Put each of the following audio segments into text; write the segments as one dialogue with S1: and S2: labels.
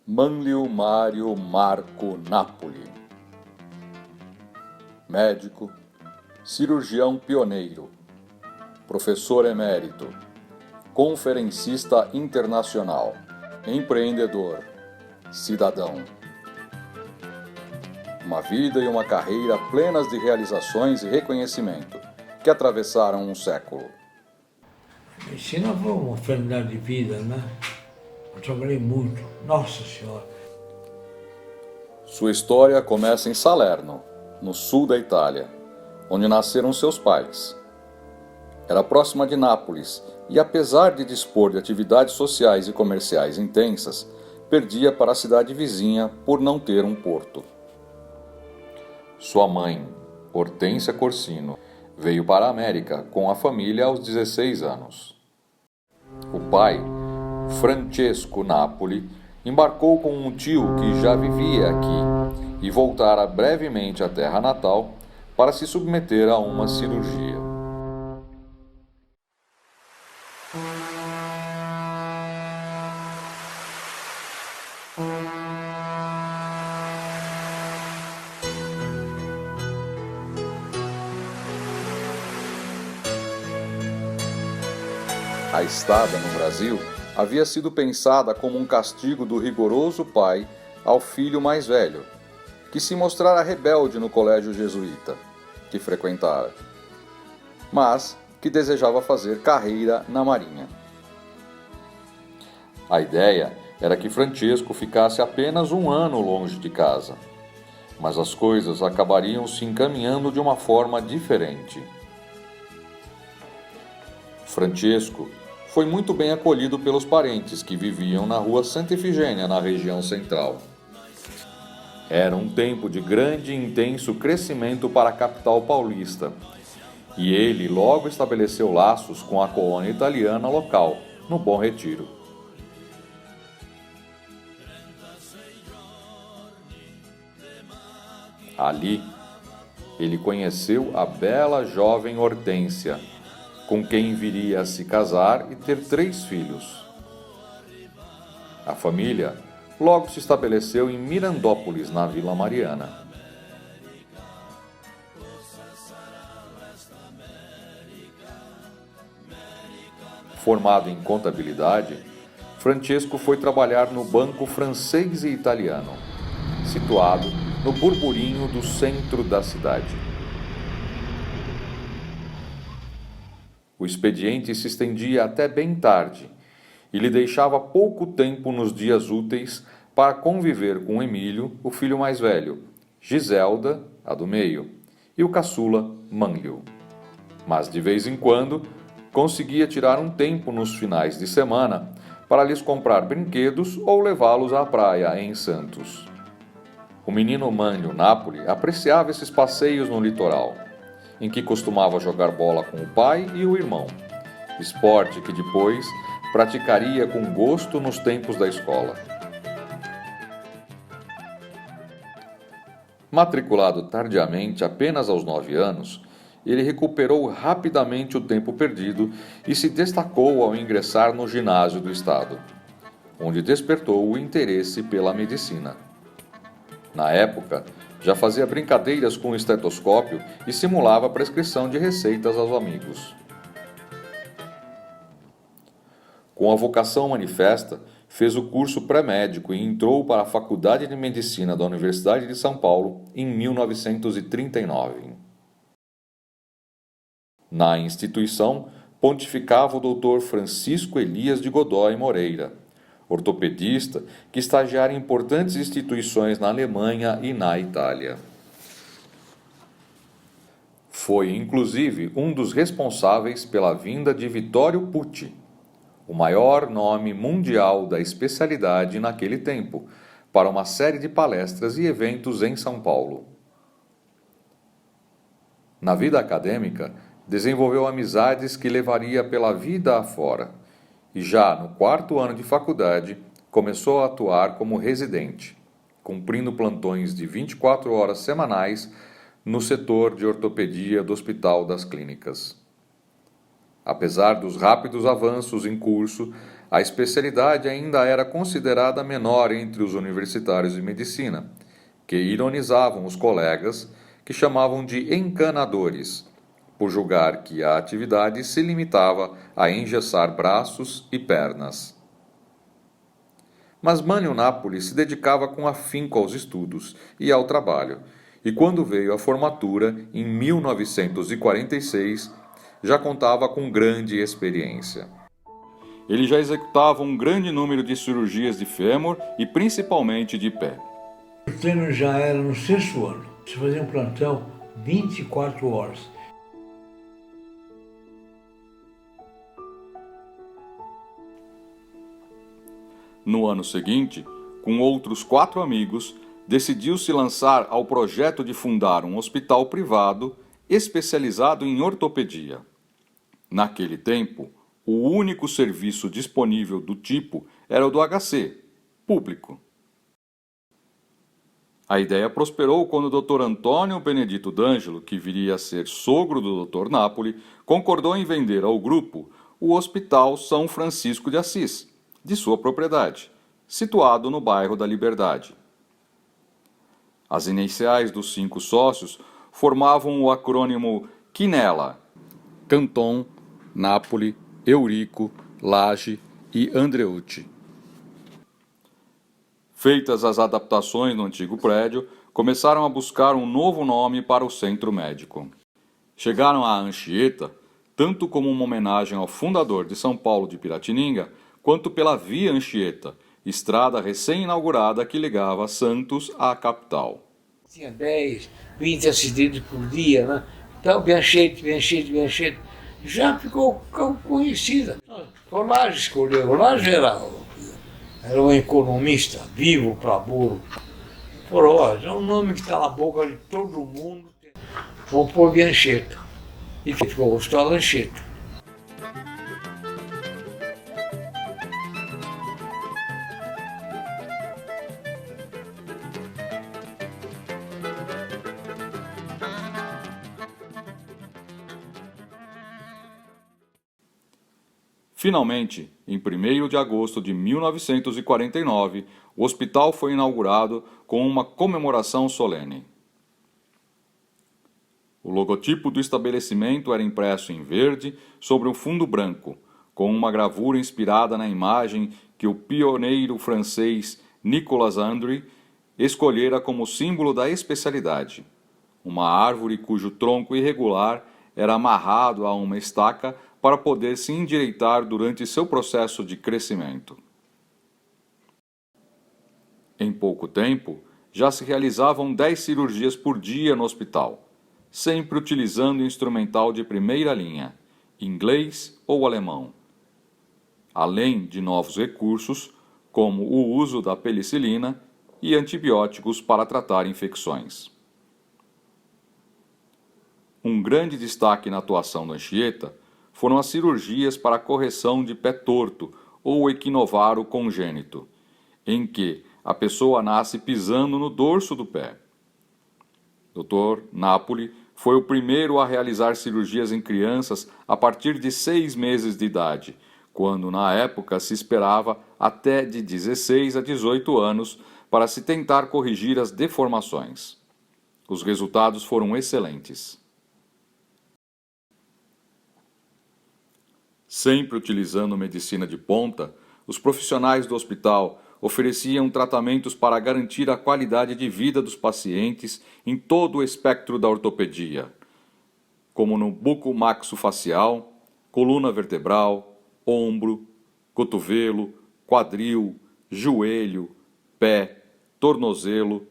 S1: Manlio Mario Marco Napoli. Médico, cirurgião pioneiro, professor emérito, conferencista internacional, empreendedor, cidadão. Uma vida e uma carreira plenas de realizações e reconhecimento que atravessaram um século.
S2: A medicina foi uma enfermidade de vida, né? Eu trabalhei muito, nossa senhora.
S1: Sua história começa em Salerno, no sul da Itália, onde nasceram seus pais. Era próxima de Nápoles e, apesar de dispor de atividades sociais e comerciais intensas, perdia para a cidade vizinha por não ter um porto. Sua mãe, Hortência Corsino, veio para a América com a família aos 16 anos. O pai, Francesco Napoli, embarcou com um tio que já vivia aqui e voltara brevemente à terra natal para se submeter a uma cirurgia. A estada no Brasil havia sido pensada como um castigo do rigoroso pai ao filho mais velho, que se mostrara rebelde no colégio jesuíta, que frequentara, mas que desejava fazer carreira na marinha. A ideia era que Francesco ficasse apenas um ano longe de casa, mas as coisas acabariam se encaminhando de uma forma diferente. Francesco foi muito bem acolhido pelos parentes que viviam na rua Santa Efigênia, na região central. Era um tempo de grande e intenso crescimento para a capital paulista, e ele logo estabeleceu laços com a colônia italiana local, no Bom Retiro. Ali, ele conheceu a bela jovem Hortência, com quem viria a se casar e ter 3 filhos. A família logo se estabeleceu em Mirandópolis, na Vila Mariana. Formado em contabilidade, Francesco foi trabalhar no Banco Francês e Italiano, situado no burburinho do centro da cidade. O expediente se estendia até bem tarde e lhe deixava pouco tempo nos dias úteis para conviver com Emílio, o filho mais velho, Giselda, a do meio, e o caçula, Manlio. Mas, de vez em quando, conseguia tirar um tempo nos finais de semana para lhes comprar brinquedos ou levá-los à praia em Santos. O menino Manlio Napoli apreciava esses passeios no litoral, em que costumava jogar bola com o pai e o irmão, esporte que depois praticaria com gosto nos tempos da escola. Matriculado tardiamente, apenas aos 9 anos, ele recuperou rapidamente o tempo perdido e se destacou ao ingressar no ginásio do estado, onde despertou o interesse pela medicina. Na época, já fazia brincadeiras com o estetoscópio e simulava a prescrição de receitas aos amigos. Com a vocação manifesta, fez o curso pré-médico e entrou para a Faculdade de Medicina da Universidade de São Paulo em 1939. Na instituição, pontificava o Dr. Francisco Elias de Godoy Moreira, ortopedista que estagiara em importantes instituições na Alemanha e na Itália. Foi, inclusive, um dos responsáveis pela vinda de Vittorio Pucci, o maior nome mundial da especialidade naquele tempo, para uma série de palestras e eventos em São Paulo. Na vida acadêmica, desenvolveu amizades que levaria pela vida afora, e já no 4º ano de faculdade, começou a atuar como residente, cumprindo plantões de 24 horas semanais no setor de ortopedia do Hospital das Clínicas. Apesar dos rápidos avanços em curso, a especialidade ainda era considerada menor entre os universitários de medicina, que ironizavam os colegas, que chamavam de encanadores, por julgar que a atividade se limitava a engessar braços e pernas. Mas Mânlio Napoli se dedicava com afinco aos estudos e ao trabalho, e quando veio à formatura, em 1946, já contava com grande experiência. Ele já executava um grande número de cirurgias de fêmur e principalmente de pé.
S2: O treino já era no sexto ano. Se fazia um plantão 24 horas.
S1: No ano seguinte, com outros 4 amigos, decidiu se lançar ao projeto de fundar um hospital privado especializado em ortopedia. Naquele tempo, o único serviço disponível do tipo era o do HC, público. A ideia prosperou quando o Dr. Antônio Benedito D'Angelo, que viria a ser sogro do Dr. Napoli, concordou em vender ao grupo o Hospital São Francisco de Assis, de sua propriedade, situado no bairro da Liberdade. As iniciais dos 5 sócios formavam o acrônimo Quinella, Canton, Napoli, Eurico, Lage e Andreucci. Feitas as adaptações no antigo prédio, começaram a buscar um novo nome para o centro médico. Chegaram a Anchieta, tanto como uma homenagem ao fundador de São Paulo de Piratininga, quanto pela Via Anchieta, estrada recém-inaugurada que ligava Santos à capital.
S2: Tinha 10, 20 acidentes por dia, né? Então, Bianchetti. Já ficou conhecida. O Lage escolheu. O Lage era um economista vivo para burro. Falou, ó, é um nome que está na boca de todo mundo. Vou pôr Bianchetta. E ficou o Hospital Anchieta.
S1: Finalmente, em 1º de agosto de 1949, o hospital foi inaugurado com uma comemoração solene. O logotipo do estabelecimento era impresso em verde sobre um fundo branco, com uma gravura inspirada na imagem que o pioneiro francês Nicolas André escolhera como símbolo da especialidade. Uma árvore cujo tronco irregular era amarrado a uma estaca para poder se endireitar durante seu processo de crescimento. Em pouco tempo, já se realizavam 10 cirurgias por dia no hospital, sempre utilizando instrumental de primeira linha, inglês ou alemão, além de novos recursos, como o uso da penicilina e antibióticos para tratar infecções. Um grande destaque na atuação da Anchieta foram as cirurgias para a correção de pé torto ou equinovaro congênito, em que a pessoa nasce pisando no dorso do pé. Dr. Napoli foi o primeiro a realizar cirurgias em crianças a partir de 6 meses de idade, quando na época se esperava até de 16 a 18 anos para se tentar corrigir as deformações. Os resultados foram excelentes. Sempre utilizando medicina de ponta, os profissionais do hospital ofereciam tratamentos para garantir a qualidade de vida dos pacientes em todo o espectro da ortopedia, como no bucomaxofacial, coluna vertebral, ombro, cotovelo, quadril, joelho, pé, tornozelo,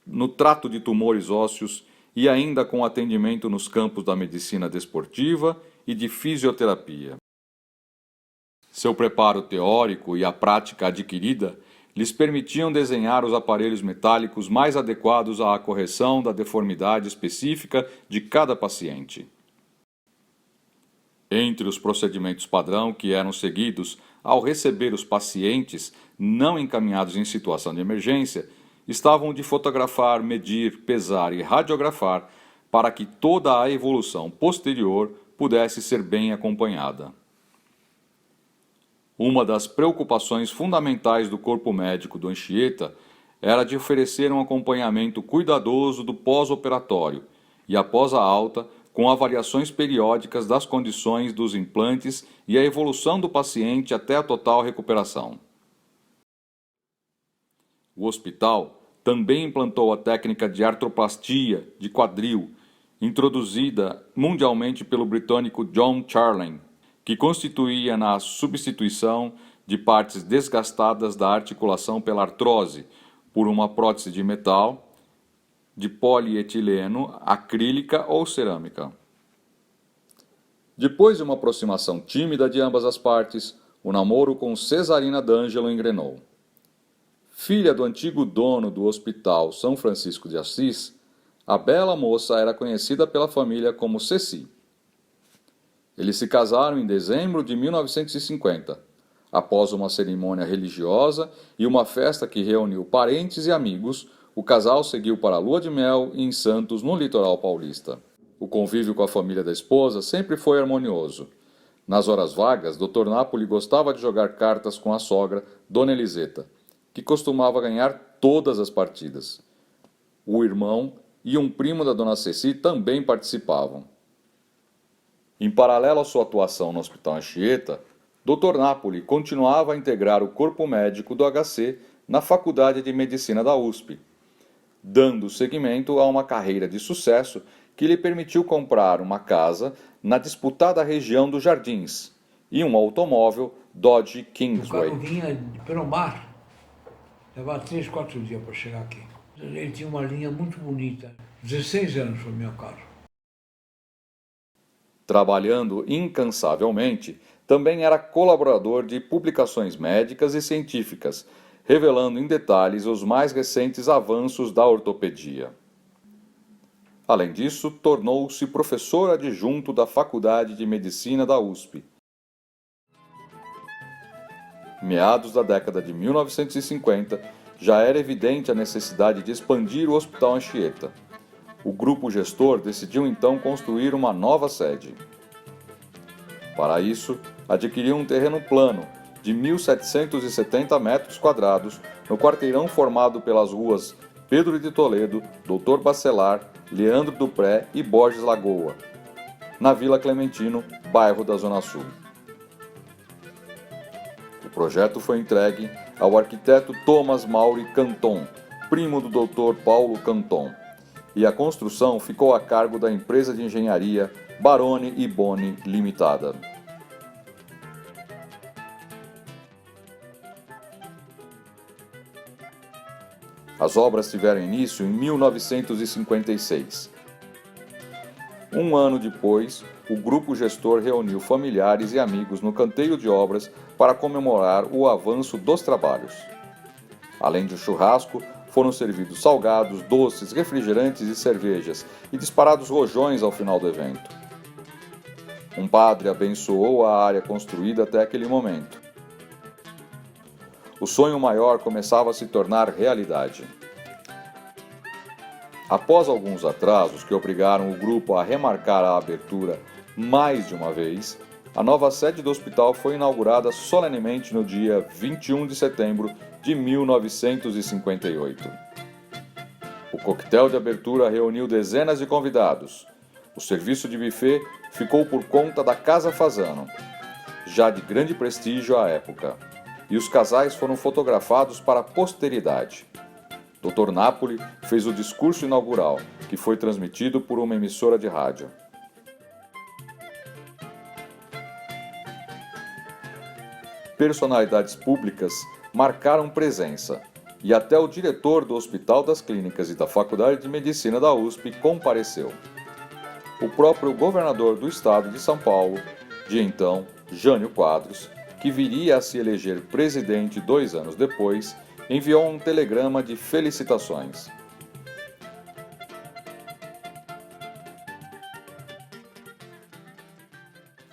S1: no trato de tumores ósseos e ainda com atendimento nos campos da medicina desportiva e de fisioterapia. Seu preparo teórico e a prática adquirida lhes permitiam desenhar os aparelhos metálicos mais adequados à correção da deformidade específica de cada paciente. Entre os procedimentos padrão que eram seguidos ao receber os pacientes não encaminhados em situação de emergência, estavam de fotografar, medir, pesar e radiografar para que toda a evolução posterior pudesse ser bem acompanhada. Uma das preocupações fundamentais do corpo médico do Anchieta era de oferecer um acompanhamento cuidadoso do pós-operatório e após a alta, com avaliações periódicas das condições dos implantes e a evolução do paciente até a total recuperação. O hospital também implantou a técnica de artroplastia de quadril, introduzida mundialmente pelo britânico John Charlene, que constituía na substituição de partes desgastadas da articulação pela artrose por uma prótese de metal, de polietileno, acrílica ou cerâmica. Depois de uma aproximação tímida de ambas as partes, o namoro com Cesarina D'Angelo engrenou. Filha do antigo dono do Hospital São Francisco de Assis, a bela moça era conhecida pela família como Ceci. Eles se casaram em dezembro de 1950, após uma cerimônia religiosa e uma festa que reuniu parentes e amigos. O casal seguiu para a lua de mel em Santos, no litoral paulista. O convívio com a família da esposa sempre foi harmonioso. Nas horas vagas, Dr. Napoli gostava de jogar cartas com a sogra, Dona Eliseta, que costumava ganhar todas as partidas. O irmão e um primo da Dona Ceci também participavam. Em paralelo à sua atuação no Hospital Anchieta, Dr. Napoli continuava a integrar o corpo médico do HC na Faculdade de Medicina da USP, dando seguimento a uma carreira de sucesso que lhe permitiu comprar uma casa na disputada região dos Jardins e um automóvel Dodge Kingsway.
S2: O carro vinha pelo mar, levava 3, 4 dias para chegar aqui. Ele tinha uma linha muito bonita, 16 anos foi meu carro.
S1: Trabalhando incansavelmente, também era colaborador de publicações médicas e científicas, revelando em detalhes os mais recentes avanços da ortopedia. Além disso, tornou-se professor adjunto da Faculdade de Medicina da USP. Meados da década de 1950, já era evidente a necessidade de expandir o Hospital Anchieta. O grupo gestor decidiu então construir uma nova sede. Para isso, adquiriu um terreno plano de 1.770 metros quadrados no quarteirão formado pelas ruas Pedro de Toledo, Doutor Bacelar, Leandro Dupré e Borges Lagoa, na Vila Clementino, bairro da Zona Sul. O projeto foi entregue ao arquiteto Thomas Mauri Canton, primo do Dr. Paulo Canton, e a construção ficou a cargo da empresa de engenharia Baroni e Boni Limitada. As obras tiveram início em 1956. Um ano depois, o grupo gestor reuniu familiares e amigos no canteiro de obras para comemorar o avanço dos trabalhos. Além de um churrasco, foram servidos salgados, doces, refrigerantes e cervejas, e disparados rojões ao final do evento. Um padre abençoou a área construída até aquele momento. O sonho maior começava a se tornar realidade. Após alguns atrasos que obrigaram o grupo a remarcar a abertura mais de uma vez, a nova sede do hospital foi inaugurada solenemente no dia 21 de setembro de 1958. O coquetel de abertura reuniu dezenas de convidados. O serviço de buffet ficou por conta da Casa Fasano, já de grande prestígio à época, e os casais foram fotografados para a posteridade. Dr. Napoli fez o discurso inaugural, que foi transmitido por uma emissora de rádio. Personalidades públicas marcaram presença, e até o diretor do Hospital das Clínicas e da Faculdade de Medicina da USP compareceu. O próprio governador do estado de São Paulo, de então Jânio Quadros, que viria a se eleger presidente 2 anos depois, enviou um telegrama de felicitações.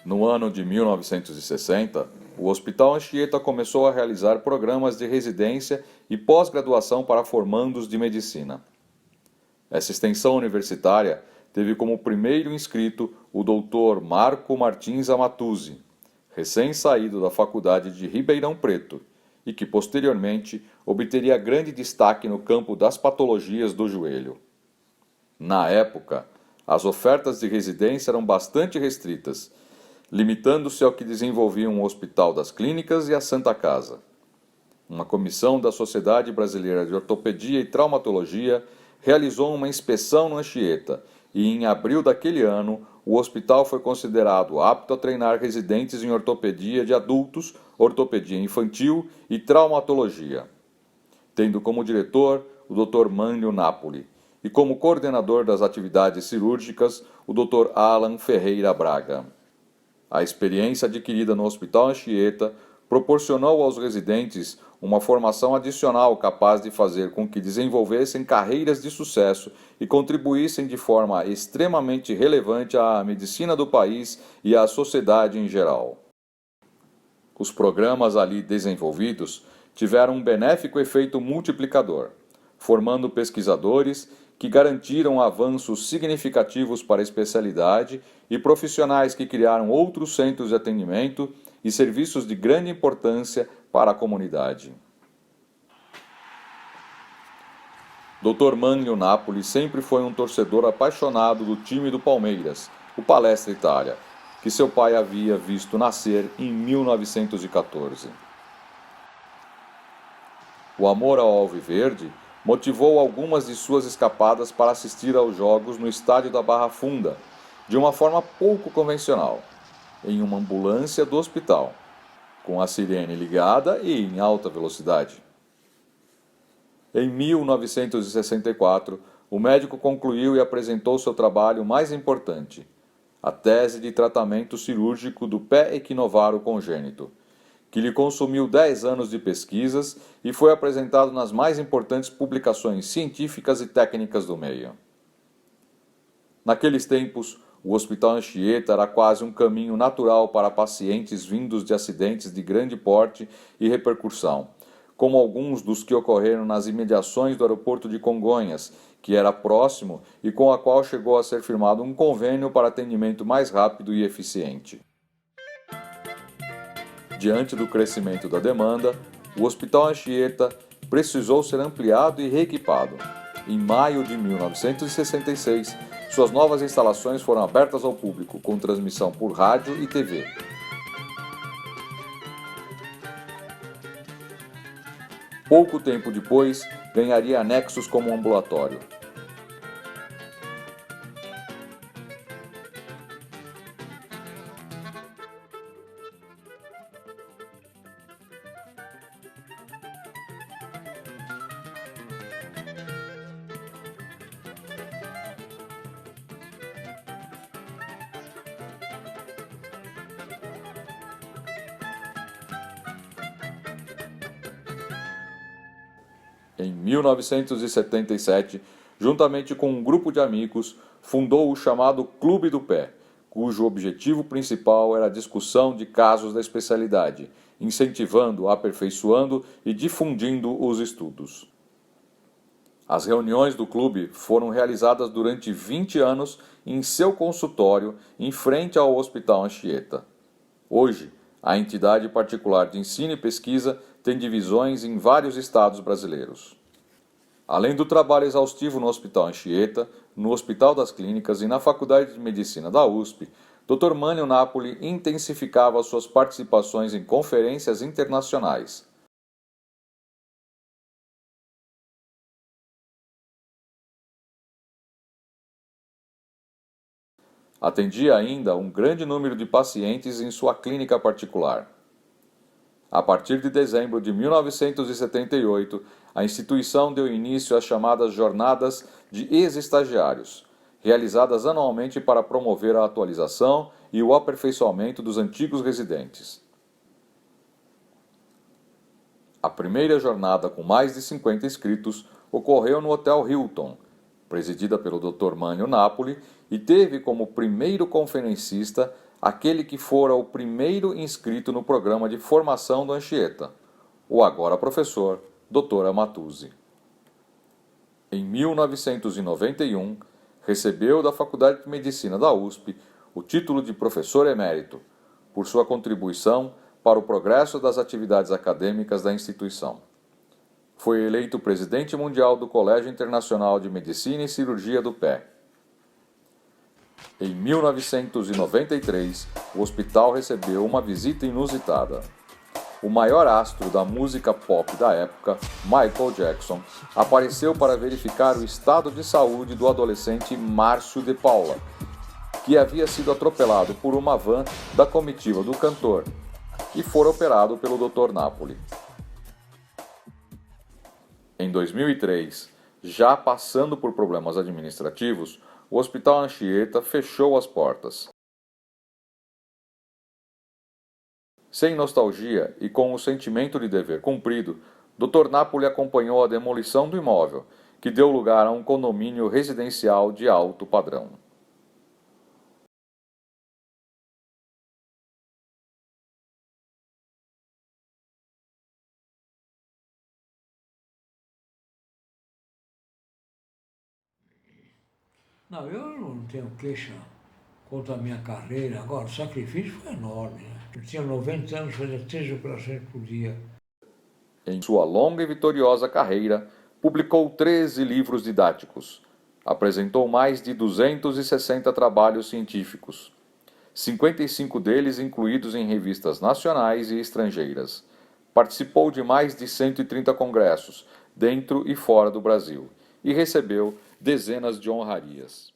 S1: No ano de 1960, o Hospital Anchieta começou a realizar programas de residência e pós-graduação para formandos de medicina. Essa extensão universitária teve como primeiro inscrito o Dr. Marco Martins Amatuzzi, recém-saído da Faculdade de Ribeirão Preto, e que posteriormente obteria grande destaque no campo das patologias do joelho. Na época, as ofertas de residência eram bastante restritas, limitando-se ao que desenvolviam o Hospital das Clínicas e a Santa Casa. Uma comissão da Sociedade Brasileira de Ortopedia e Traumatologia realizou uma inspeção no Anchieta e, em abril daquele ano, o hospital foi considerado apto a treinar residentes em ortopedia de adultos, ortopedia infantil e traumatologia, tendo como diretor o Dr. Mânlio Napoli e como coordenador das atividades cirúrgicas o Dr. Alan Ferreira Braga. A experiência adquirida no Hospital Anchieta proporcionou aos residentes uma formação adicional capaz de fazer com que desenvolvessem carreiras de sucesso e contribuíssem de forma extremamente relevante à medicina do país e à sociedade em geral. Os programas ali desenvolvidos tiveram um benéfico efeito multiplicador, formando pesquisadores que garantiram avanços significativos para a especialidade e profissionais que criaram outros centros de atendimento e serviços de grande importância para a comunidade. Dr. Mânlio Napoli sempre foi um torcedor apaixonado do time do Palmeiras, o Palestra Itália, que seu pai havia visto nascer em 1914. O amor ao Alviverde motivou algumas de suas escapadas para assistir aos jogos no estádio da Barra Funda, de uma forma pouco convencional, em uma ambulância do hospital, com a sirene ligada e em alta velocidade. Em 1964, o médico concluiu e apresentou seu trabalho mais importante, a tese de tratamento cirúrgico do pé equinovaro congênito, que lhe consumiu 10 anos de pesquisas e foi apresentado nas mais importantes publicações científicas e técnicas do meio. Naqueles tempos, o Hospital Anchieta era quase um caminho natural para pacientes vindos de acidentes de grande porte e repercussão, como alguns dos que ocorreram nas imediações do aeroporto de Congonhas, que era próximo e com a qual chegou a ser firmado um convênio para atendimento mais rápido e eficiente. Diante do crescimento da demanda, o Hospital Anchieta precisou ser ampliado e reequipado. Em maio de 1966, suas novas instalações foram abertas ao público, com transmissão por rádio e TV. Pouco tempo depois, ganharia anexos como ambulatório. Em 1977, juntamente com um grupo de amigos, fundou o chamado Clube do Pé, cujo objetivo principal era a discussão de casos da especialidade, incentivando, aperfeiçoando e difundindo os estudos. As reuniões do clube foram realizadas durante 20 anos em seu consultório, em frente ao Hospital Anchieta. Hoje, a entidade particular de ensino e pesquisa tem divisões em vários estados brasileiros. Além do trabalho exaustivo no Hospital Anchieta, no Hospital das Clínicas e na Faculdade de Medicina da USP, Dr. Mânlio Napoli intensificava suas participações em conferências internacionais. Atendia ainda um grande número de pacientes em sua clínica particular. A partir de dezembro de 1978, a instituição deu início às chamadas Jornadas de Ex-Estagiários, realizadas anualmente para promover a atualização e o aperfeiçoamento dos antigos residentes. A primeira jornada, com mais de 50 inscritos, ocorreu no Hotel Hilton, presidida pelo Dr. Mânlio Napoli, e teve como primeiro conferencista aquele que fora o primeiro inscrito no programa de formação do Anchieta, o agora professor, Dr. Amatuzzi. Em 1991, recebeu da Faculdade de Medicina da USP o título de professor emérito, por sua contribuição para o progresso das atividades acadêmicas da instituição. Foi eleito presidente mundial do Colégio Internacional de Medicina e Cirurgia do Pé. Em 1993, o hospital recebeu uma visita inusitada. O maior astro da música pop da época, Michael Jackson, apareceu para verificar o estado de saúde do adolescente Márcio de Paula, que havia sido atropelado por uma van da comitiva do cantor e fora operado pelo Dr. Napoli. Em 2003, já passando por problemas administrativos, o Hospital Anchieta fechou as portas. Sem nostalgia e com o sentimento de dever cumprido, Dr. Napoli acompanhou a demolição do imóvel, que deu lugar a um condomínio residencial de alto padrão.
S2: Não, eu não tenho queixa contra a minha carreira. Agora, o sacrifício foi enorme, né? Eu tinha 90 anos, fazia 3 operações por dia.
S1: Em sua longa e vitoriosa carreira, publicou 13 livros didáticos, apresentou mais de 260 trabalhos científicos, 55 deles incluídos em revistas nacionais e estrangeiras. Participou de mais de 130 congressos, dentro e fora do Brasil, e recebeu dezenas de honrarias.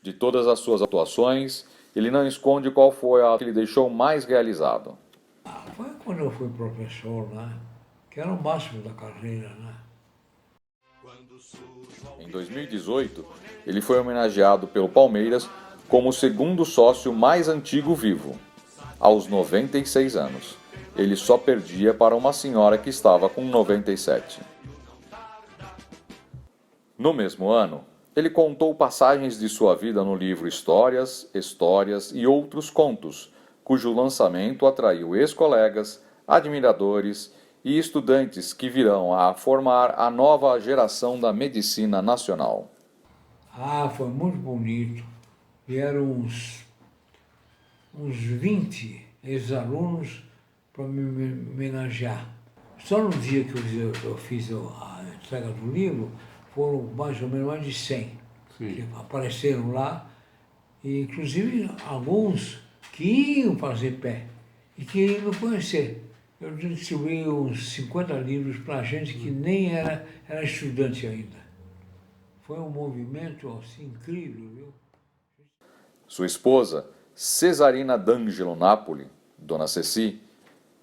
S1: De todas as suas atuações, ele não esconde qual foi a que lhe deixou mais realizado.
S2: Foi quando eu fui professor, né? Que era o máximo da carreira, né?
S1: Em 2018, ele foi homenageado pelo Palmeiras como o segundo sócio mais antigo vivo, aos 96 anos. Ele só perdia para uma senhora que estava com 97. No mesmo ano, ele contou passagens de sua vida no livro Histórias, Histórias e Outros Contos, cujo lançamento atraiu ex-colegas, admiradores e estudantes que virão a formar a nova geração da medicina nacional.
S2: Foi muito bonito. Vieram uns 20 ex-alunos para me homenagear. Só no dia que eu fiz a entrega do livro, foram mais ou menos mais de 100 que apareceram lá, e inclusive alguns que iam fazer pé e queriam me conhecer. Eu distribuí uns 50 livros para gente que nem era estudante ainda. Foi um movimento assim, incrível, viu?
S1: Sua esposa, Cesarina D'Angelo Napoli, Dona Ceci,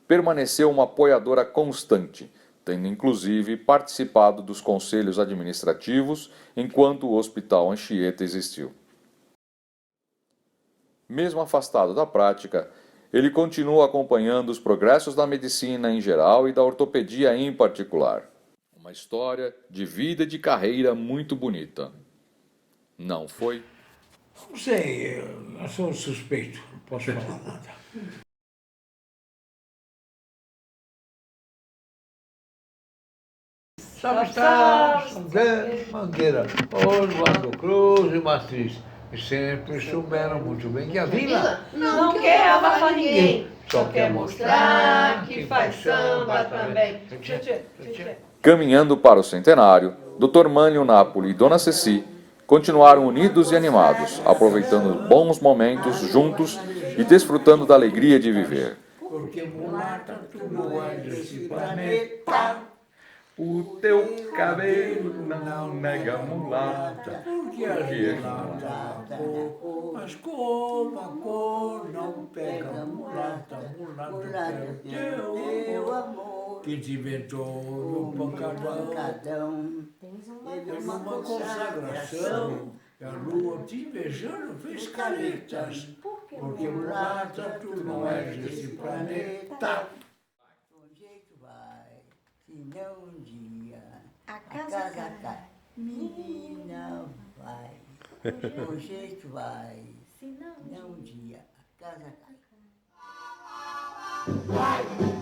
S1: permaneceu uma apoiadora constante, tendo inclusive participado dos conselhos administrativos enquanto o Hospital Anchieta existiu. Mesmo afastado da prática, ele continua acompanhando os progressos da medicina em geral e da ortopedia em particular. Uma história de vida e de carreira muito bonita. Não foi?
S2: Não sei, eu sou suspeito, não posso falar nada. Sabe estar, Mangueira, Oswaldo Cruz e Matriz. E sempre souberam muito bem que a vila
S3: não quer abafar ninguém, só quer mostrar que faz samba também.
S1: Caminhando para o centenário, Dr. Mânlio Napoli e Dona Ceci continuaram unidos e animados, aproveitando bons momentos juntos e desfrutando da alegria de viver.
S2: Porque mulata tu não é desse planeta. O teu cabelo não nega mulata, porque a mulata é cor, mas como a cor não pega mulata, mulata é o teu amor, que te inventou no pancadão. Teve uma consagração, e a lua te invejando fez caretas, porque mulata tu não és desse planeta.
S4: Um jeito vai, se não um dia.
S3: A
S4: A
S3: casa
S4: casa
S3: cai.
S4: cai. Menina, vai. O jeito vai.
S3: Se não
S4: Não um dia. A casa cai.
S3: vai.